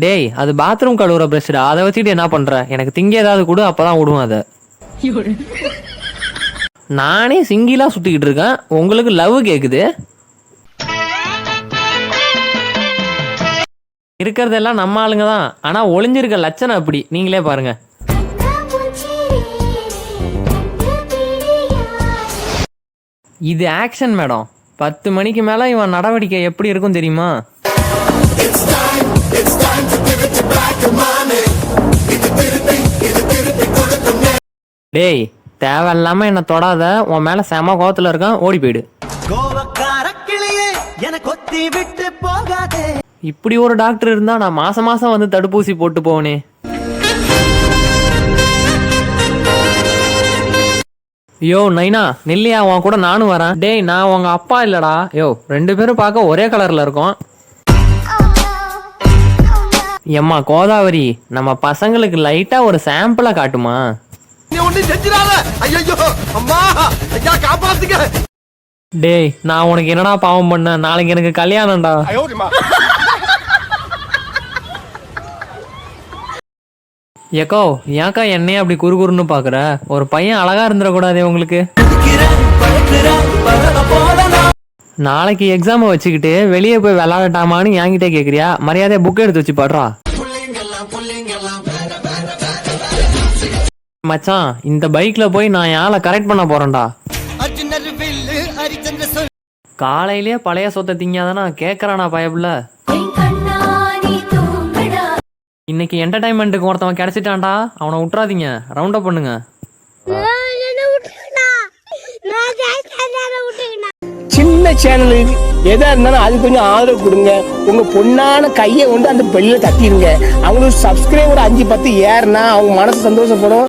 டேய் அது பாத்ரூம் கழுவுற பிரஷ்டா, அதை வச்சுட்டு என்ன பண்ற? எனக்கு திங்க ஏதாவது கொடு, அப்பதான் விடுவேன் அதை. நானே சிங்கிளா சுத்திக்கிட்டு இருக்கேன், உங்களுக்கு லவ் கேக்குது. இருக்கிறதெல்லாம் நம்ம ஆளுங்க தான், ஆனா ஒளிஞ்சிருக்க லட்சணம் அப்படி, நீங்களே பாருங்க. இது ஆக்ஷன் மேடம். 10 மணிக்கு மேல இவன் நடவடிக்கை எப்படி இருக்கும் தெரியுமா? டேய் தேவையில்லாம என்ன தொடாத, உன் மேல செம கோவத்துல இருக்கான், ஓடி போயிடு. இப்படி ஒரு டாக்டர் இருந்தா நான் மாசம் மாசம் வந்து தடுப்பூசி போட்டு போவனே. யோ நைனா நெல்லியா, உன் கூட நானும் வரேன். டேய் நான் உங்க அப்பா இல்லடா. யோ 2 பேரும் பார்க்க ஒரே கலர்ல இருக்கோம். எம்மா கோதாவரி, நம்ம பசங்களுக்கு லைட்டா ஒரு சாம்பிளா காட்டுமா? டேய் நான் உனக்கு என்னடா பாவம் பண்ண? நாளைக்கு எனக்கு கல்யாணம்டா. ஏக்கோ ஏக்கா என்னைய அப்படி குறுகுறுன்னு பாக்குற? ஒரு பையன் அழகா இருந்துடக்கூடாதே உங்களுக்கு? நாளைக்கு எக்ஸாம் வச்சுக்கிட்டு வெளியே போய் விளையாடட்டாமான்னு என்கிட்ட கேக்குறியா? மரியாதையா புக் எடுத்து வச்சு பாடுறா. மச்சான் இந்த பைக்ல போய் நான் யாரை கரெக்ட் பண்ண போறேன்டா. காலையிலேயே பழைய சொத்தை திங்காதானா கேக்குறானா பயப்புல. இன்னைக்கு என்டர்டைன்மெண்ட்டுக்கு ஒருத்தவன் கிடைச்சிட்டான்டா, அவனை விட்டுறாதீங்க, ரவுண்ட் அப் பண்ணுங்க. சின்ன சேனல் எதா இருந்தாலும் அது கொஞ்சம் ஆதரவு கொடுங்க. உங்க பொண்ணான கையை கொண்டு அந்த பெல்ல தட்டிடுங்க. அவங்களுக்கு சப்ஸ்கிரைபர் 5-10 ஏறுனா அவங்க மனசு சந்தோஷப்படும்.